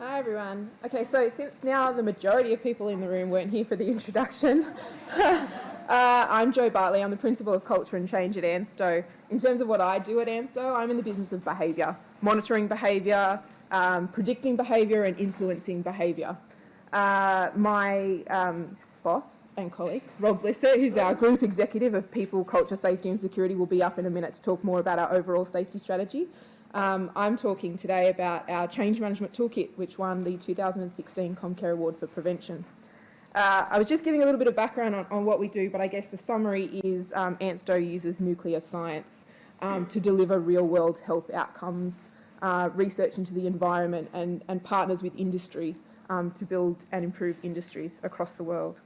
Hi everyone. Okay, so since now the majority of people in the room weren't here for the introduction, I'm Jo Bartley. I'm the Principal of Culture and Change at ANSTO. In terms of what I do at ANSTO, I'm in the business of behaviour, monitoring behaviour, predicting behaviour and influencing behaviour. My boss and colleague, Rob Blissett, who's our Group Executive of People, Culture, Safety and Security, will be up in a minute to talk more about our overall safety strategy. I'm talking today about our Change Management Toolkit, which won the 2016 Comcare Award for Prevention. I was just giving a little bit of background on what we do, but I guess the summary is ANSTO uses nuclear science to deliver real-world health outcomes, research into the environment, and partners with industry to build and improve industries across the world.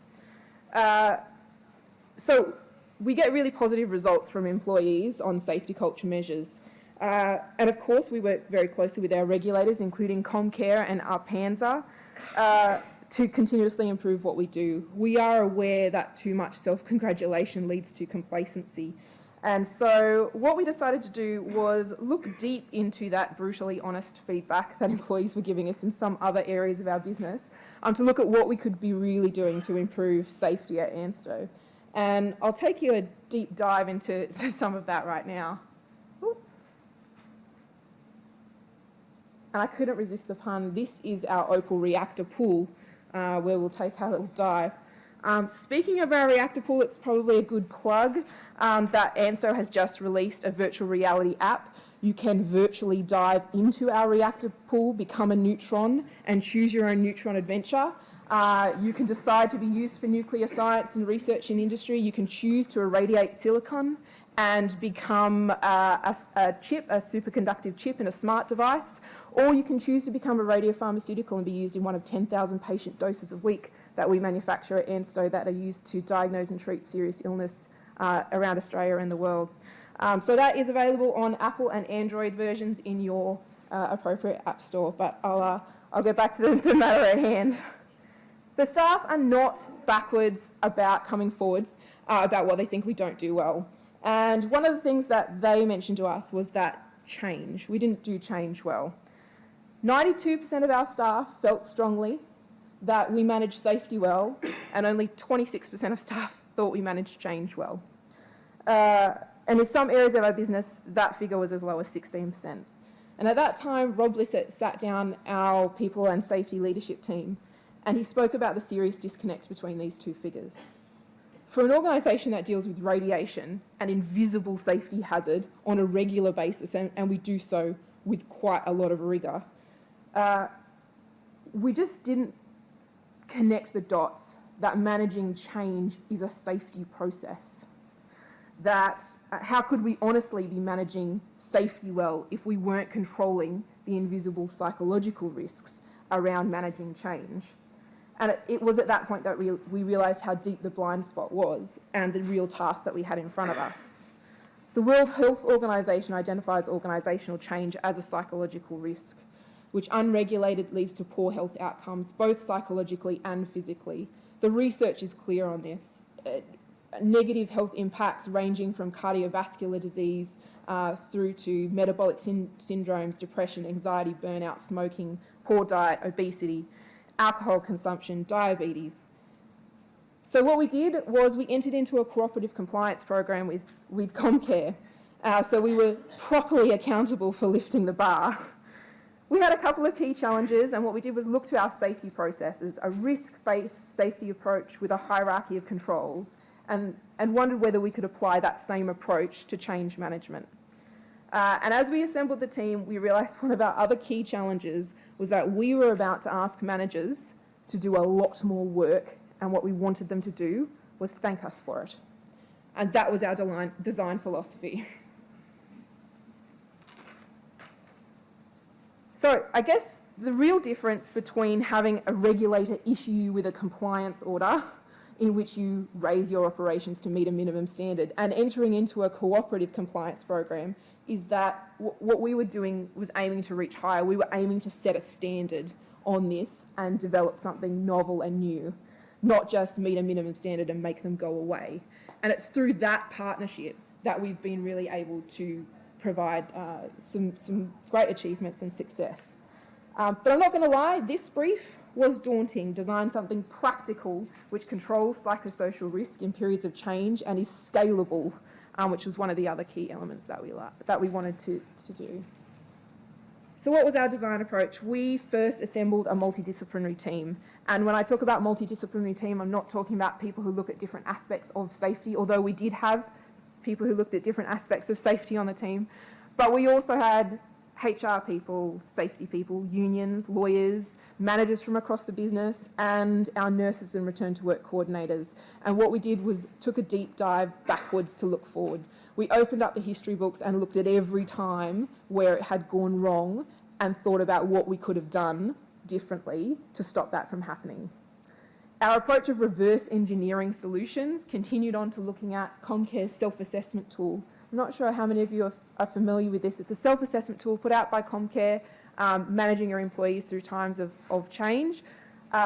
So we get really positive results from employees on safety culture measures. And of course, we work very closely with our regulators, including Comcare and ARPANSA, to continuously improve what we do. We are aware that too much self-congratulation leads to complacency. And so what we decided to do was look deep into that brutally honest feedback that employees were giving us in some other areas of our business, to look at what we could be really doing to improve safety at ANSTO. And I'll take you a deep dive into some of that right now. And I couldn't resist the pun. This is our Opal Reactor pool, where we'll take our little dive. Speaking of our Reactor pool, it's probably a good plug that ANSTO has just released a virtual reality app. You can virtually dive into our Reactor pool, become a neutron, and choose your own neutron adventure. You can decide to be used for nuclear science and research in industry. You can choose to irradiate silicon and become a superconductive chip in a smart device. Or you can choose to become a radiopharmaceutical and be used in one of 10,000 patient doses a week that we manufacture at ANSTO that are used to diagnose and treat serious illness around Australia and the world. So that is available on Apple and Android versions in your appropriate app store. But I'll get back to the matter at hand. So staff are not backwards about coming forwards about what they think we don't do well. And one of the things that they mentioned to us was that change. We didn't do change well. 92% of our staff felt strongly that we managed safety well, and only 26% of staff thought we managed change well. And in some areas of our business, that figure was as low as 16%. And at that time, Rob Blissett sat down our people and safety leadership team, and he spoke about the serious disconnect between these two figures. For an organisation that deals with radiation, an invisible safety hazard on a regular basis, and we do so with quite a lot of rigour, we just didn't connect the dots that managing change is a safety process. That how could we honestly be managing safety well if we weren't controlling the invisible psychological risks around managing change? And it was at that point that we realised how deep the blind spot was and the real task that we had in front of us. The World Health Organization identifies organisational change as a psychological risk, which unregulated leads to poor health outcomes, both psychologically and physically. The research is clear on this. Negative health impacts ranging from cardiovascular disease through to metabolic syndromes, depression, anxiety, burnout, smoking, poor diet, obesity, alcohol consumption, diabetes. So what we did was we entered into a cooperative compliance program with Comcare, so we were properly accountable for lifting the bar. We had a couple of key challenges, and what we did was look to our safety processes, a risk-based safety approach with a hierarchy of controls, and wondered whether we could apply that same approach to change management. And as we assembled the team, we realised one of our other key challenges was that we were about to ask managers to do a lot more work, and what we wanted them to do was thank us for it. And that was our design philosophy. So I guess the real difference between having a regulator issue you with a compliance order in which you raise your operations to meet a minimum standard and entering into a cooperative compliance program is that what we were doing was aiming to reach higher. We were aiming to set a standard on this and develop something novel and new, not just meet a minimum standard and make them go away. And it's through that partnership that we've been really able to provide some great achievements and success. But I'm not going to lie, this brief was daunting. Design something practical which controls psychosocial risk in periods of change and is scalable, which was one of the other key elements that we wanted to do. So what was our design approach? We first assembled a multidisciplinary team. And when I talk about multidisciplinary team, I'm not talking about people who look at different aspects of safety, although we did have people who looked at different aspects of safety on the team. But we also had HR people, safety people, unions, lawyers, managers from across the business, and our nurses and return to work coordinators. And what we did was took a deep dive backwards to look forward. We opened up the history books and looked at every time where it had gone wrong and thought about what we could have done differently to stop that from happening. Our approach of reverse engineering solutions continued on to looking at Comcare's self-assessment tool. I'm not sure how many of you are familiar with this. It's a self-assessment tool put out by Comcare, managing your employees through times of change.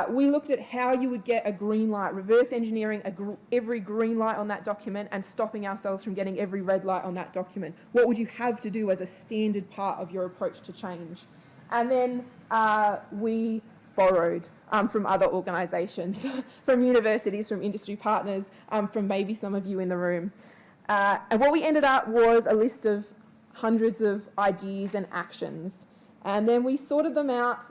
We looked at how you would get a green light, reverse engineering every green light on that document and stopping ourselves from getting every red light on that document. What would you have to do as a standard part of your approach to change? And then we borrowed from other organisations, from universities, from industry partners, from maybe some of you in the room. And what we ended up was a list of hundreds of ideas and actions. And then we sorted them out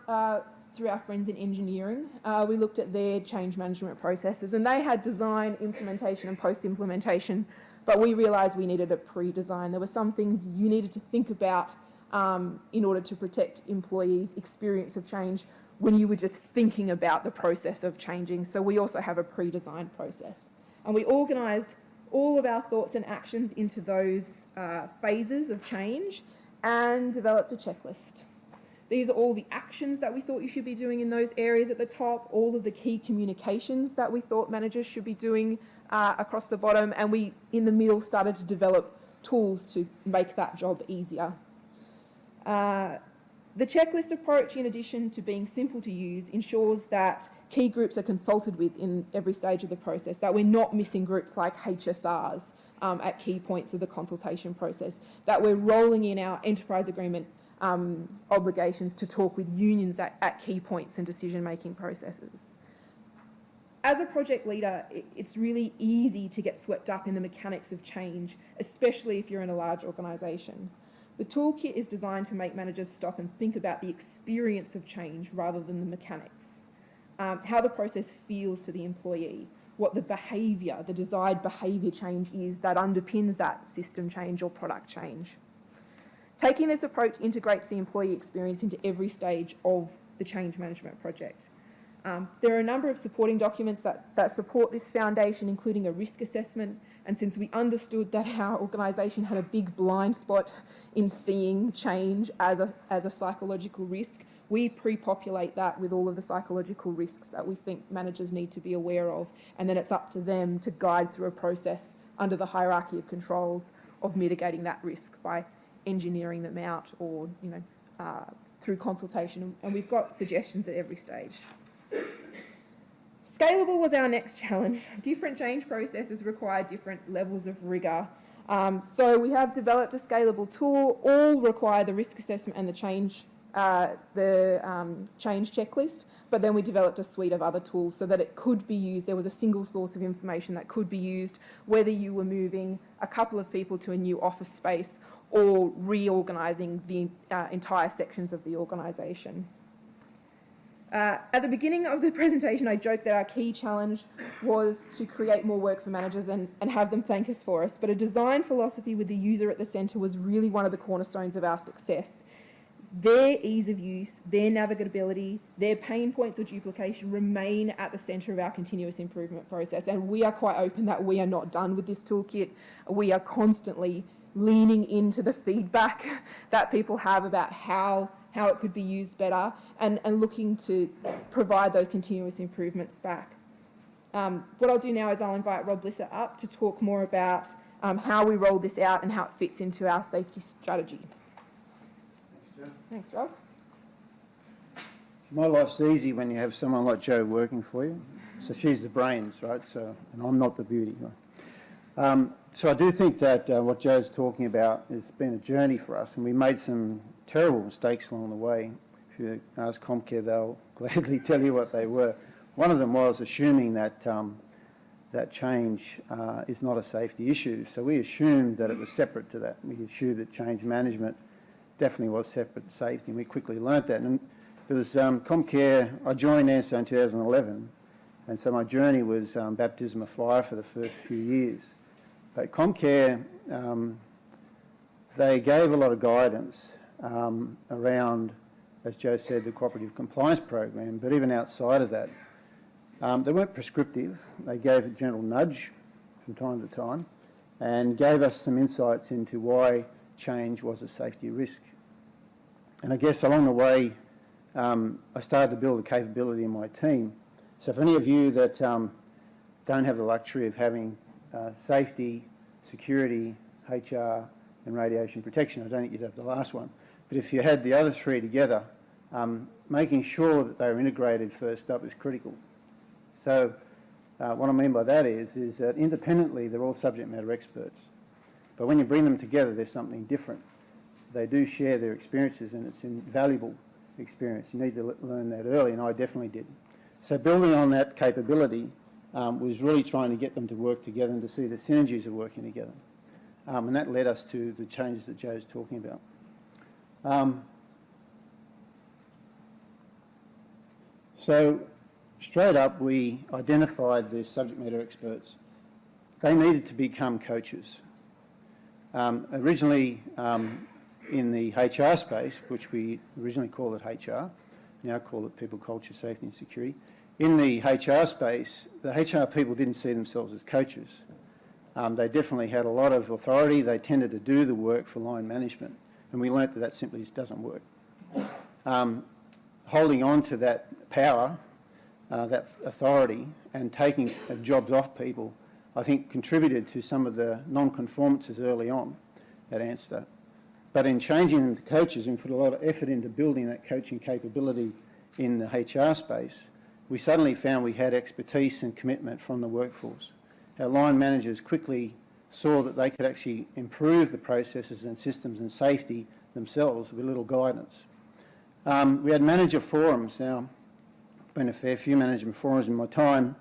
through our friends in engineering. We looked at their change management processes, and they had design, implementation and post-implementation, but we realised we needed a pre-design. There were some things you needed to think about in order to protect employees' experience of change when you were just thinking about the process of changing. So we also have a pre-designed process. And we organised all of our thoughts and actions into those phases of change and developed a checklist. These are all the actions that we thought you should be doing in those areas at the top, all of the key communications that we thought managers should be doing across the bottom, and we, in the middle, started to develop tools to make that job easier. The checklist approach, in addition to being simple to use, ensures that key groups are consulted with in every stage of the process, that we're not missing groups like HSRs at key points of the consultation process, that we're rolling in our enterprise agreement obligations to talk with unions at key points in decision-making processes. As a project leader, it's really easy to get swept up in the mechanics of change, especially if you're in a large organisation. The toolkit is designed to make managers stop and think about the experience of change rather than the mechanics, how the process feels to the employee, what the behaviour, the desired behaviour change is that underpins that system change or product change. Taking this approach integrates the employee experience into every stage of the change management project. There are a number of supporting documents that support this foundation, including a risk assessment. And since we understood that our organisation had a big blind spot in seeing change as a psychological risk, we pre-populate that with all of the psychological risks that we think managers need to be aware of. And then it's up to them to guide through a process under the hierarchy of controls of mitigating that risk by engineering them out or through consultation. And we've got suggestions at every stage. Scalable was our next challenge. Different change processes require different levels of rigour. So we have developed a scalable tool, all require the risk assessment and the change checklist, but then we developed a suite of other tools so that it could be used. There was a single source of information that could be used, whether you were moving a couple of people to a new office space or reorganising the entire sections of the organisation. At the beginning of the presentation, I joked that our key challenge was to create more work for managers and have them thank us for us, but a design philosophy with the user at the centre was really one of the cornerstones of our success. Their ease of use, their navigability, their pain points or duplication remain at the centre of our continuous improvement process, and we are quite open that we are not done with this toolkit. We are constantly leaning into the feedback that people have about how it could be used better and looking to provide those continuous improvements back. What I'll do now is I'll invite Rob Lisser up to talk more about how we roll this out and how it fits into our safety strategy. Thanks, Jo. Thanks, Rob. So my life's easy when you have someone like Jo working for you. So she's the brains, right? And I'm not the beauty, right? So I do think that what Jo's talking about has been a journey for us, and we made some terrible mistakes along the way. If If you ask Comcare, they'll gladly tell you what they were. One of them was assuming that that change is not a safety issue. So we assumed that it was separate to that. We assumed that change management definitely was separate to safety, and we quickly learnt that. And it was Comcare, I joined NSO in 2011, and so my journey was baptism of fire for the first few years. But Comcare, they gave a lot of guidance around, as Joe said, the cooperative compliance program, but even outside of that. They weren't prescriptive. They gave a gentle nudge from time to time and gave us some insights into why change was a safety risk. And I guess along the way, I started to build a capability in my team. So for any of you that don't have the luxury of having safety, security, HR and radiation protection, I don't think you'd have the last one, but if you had the other three together, making sure that they were integrated first up is critical. So what I mean by that is that independently they're all subject matter experts, but when you bring them together there's something different. They do share their experiences and it's invaluable experience. You need to learn that early, and I definitely did. So building on that capability was really trying to get them to work together and to see the synergies of working together. And that led us to the changes that Joe's talking about. So straight up, we identified the subject matter experts. They needed to become coaches. Originally, in the HR space, which we originally called it HR, now call it people, culture, safety and security. In the HR space, the HR people didn't see themselves as coaches. They definitely had a lot of authority. They tended to do the work for line management, and we learnt that that simply just doesn't work. Holding on to that power, that authority, and taking jobs off people, I think contributed to some of the non-conformances early on at Anster. But in changing them to coaches, we put a lot of effort into building that coaching capability in the HR space. We suddenly found we had expertise and commitment from the workforce. Our line managers quickly saw that they could actually improve the processes and systems and safety themselves with little guidance. We had manager forums. Now, been a fair few management forums in my time,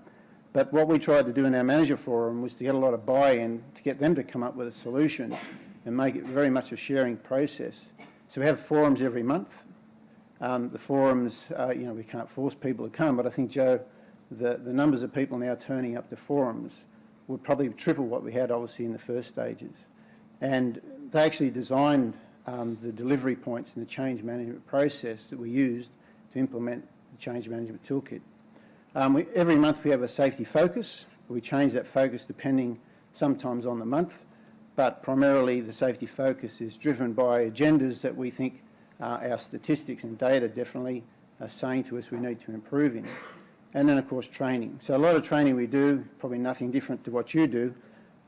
but what we tried to do in our manager forum was to get a lot of buy-in to get them to come up with a solution and make it very much a sharing process. So we have forums every month. The forums, we can't force people to come, but I think, Joe, the numbers of people now turning up to forums would probably triple what we had, obviously, in the first stages. And they actually designed the delivery points in the change management process that we used to implement the change management toolkit. Every month we have a safety focus. We change that focus depending sometimes on the month, but primarily the safety focus is driven by agendas that we think our statistics and data definitely are saying to us we need to improve in. And then, of course, training. So a lot of training we do, probably nothing different to what you do,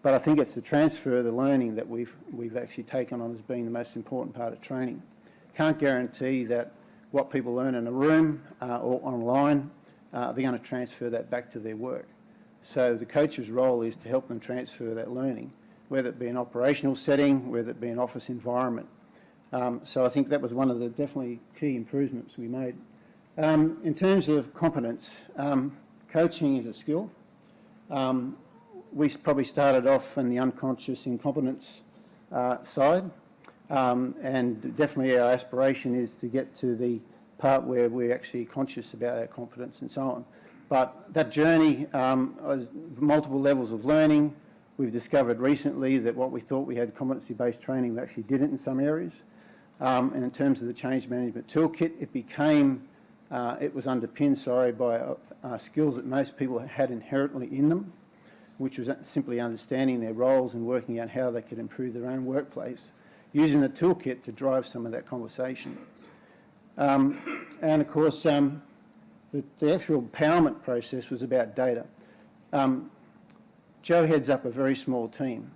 but I think it's the transfer of the learning that we've actually taken on as being the most important part of training. Can't guarantee that what people learn in a room or online, they're going to transfer that back to their work. So the coach's role is to help them transfer that learning, whether it be an operational setting, whether it be an office environment. So I think that was one of the definitely key improvements we made. In terms of competence, coaching is a skill. We probably started off in the unconscious incompetence side, and definitely our aspiration is to get to the part where we're actually conscious about our competence and so on. But that journey, multiple levels of learning. We've discovered recently that what we thought we had competency-based training, we actually didn't in some areas. And in terms of the change management toolkit, it was underpinned, by skills that most people had inherently in them, which was simply understanding their roles and working out how they could improve their own workplace, using the toolkit to drive some of that conversation. And of course, the actual empowerment process was about data. Joe heads up a very small team,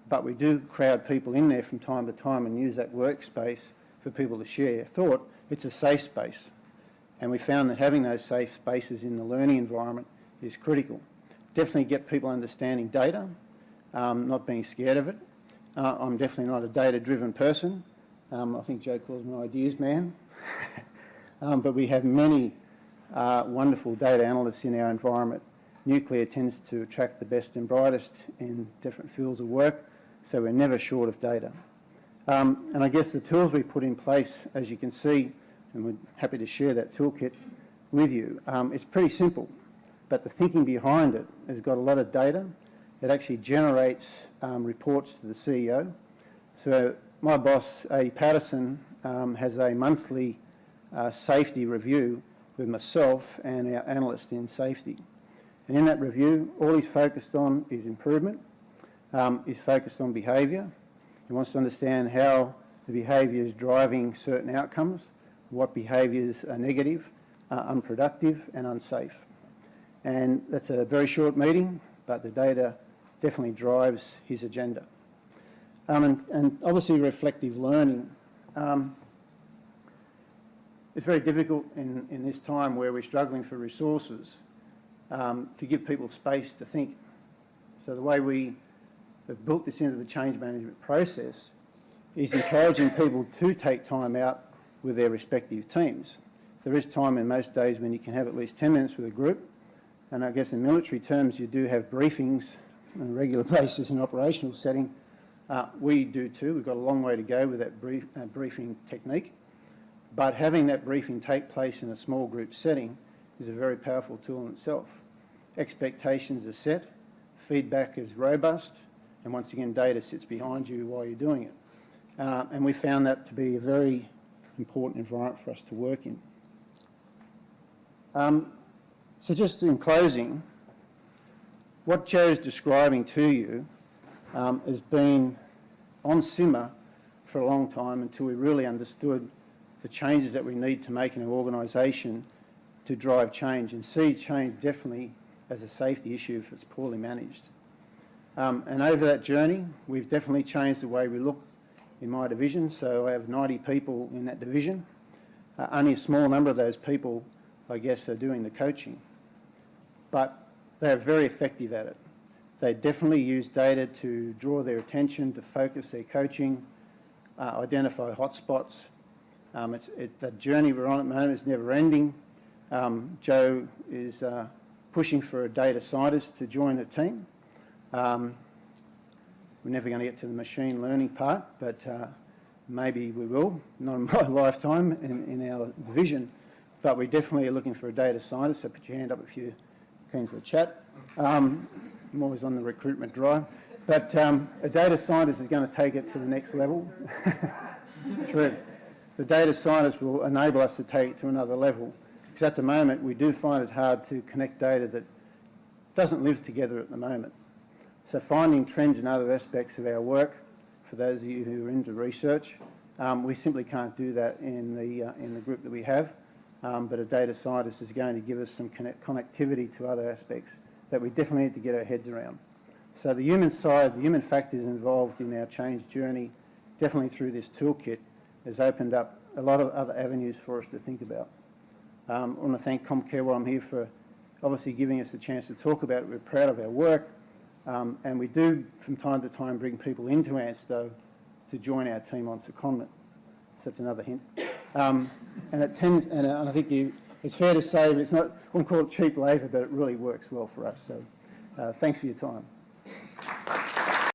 but we do crowd people in there from time to time and use that workspace for people to share thought. It's a safe space, and we found that having those safe spaces in the learning environment is critical. Definitely get people understanding data, not being scared of it. I'm definitely not a data-driven person. I think Joe calls me an ideas man. but we have many wonderful data analysts in our environment. Nuclear tends to attract the best and brightest in different fields of work, so we're never short of data. And I guess the tools we put in place, as you can see, and we're happy to share that toolkit with you, it's pretty simple, but the thinking behind it has got a lot of data. It actually generates reports to the CEO. So my boss, A. Patterson, has a monthly safety review with myself and our analyst in safety. And in that review, all he's focused on is improvement. He's focused on behaviour. He wants to understand how the behaviour is driving certain outcomes, what behaviours are negative, unproductive and unsafe. And that's a very short meeting, but the data definitely drives his agenda. And obviously reflective learning. It's very difficult in this time where we're struggling for resources to give people space to think. So the way we have built this into the change management process is encouraging people to take time out with their respective teams. There is time in most days when you can have at least 10 minutes with a group, and I guess in military terms you do have briefings on a regular basis in an operational setting. We do too. We've got a long way to go with that briefing technique, but having that briefing take place in a small group setting is a very powerful tool in itself. Expectations are set, feedback is robust, and once again data sits behind you while you're doing it. And we found that to be a very important environment for us to work in. So just in closing, what Joe's describing to you has been on simmer for a long time until we really understood the changes that we need to make in our organisation to drive change, and see change definitely as a safety issue if it's poorly managed. And over that journey, we've definitely changed the way we look in my division. So I have 90 people in that division. Only a small number of those people, I guess, are doing the coaching. But they're very effective at it. They definitely use data to draw their attention, to focus their coaching, identify hotspots. The journey we're on at the moment is never ending. Joe is pushing for a data scientist to join the team. We're never going to get to the machine learning part, but maybe we will, not in my lifetime in our division, but we definitely are looking for a data scientist, so put your hand up if you're keen for a chat. I'm always on the recruitment drive, but a data scientist is going to take it to the next level. True. The data scientist will enable us to take it to another level, because at the moment we do find it hard to connect data that doesn't live together at the moment. So finding trends in other aspects of our work, for those of you who are into research, we simply can't do that in the group that we have, but a data scientist is going to give us some connectivity to other aspects that we definitely need to get our heads around. So the human side, the human factors involved in our change journey, definitely through this toolkit, has opened up a lot of other avenues for us to think about. I want to thank Comcare while I'm here for obviously giving us a chance to talk about it. We're proud of our work. And we do, from time to time, bring people into ANSTO to join our team on secondment. So that's another hint. And it tends, and I think it's fair to say that it's not, I wouldn't call it cheap labour, but it really works well for us. So thanks for your time.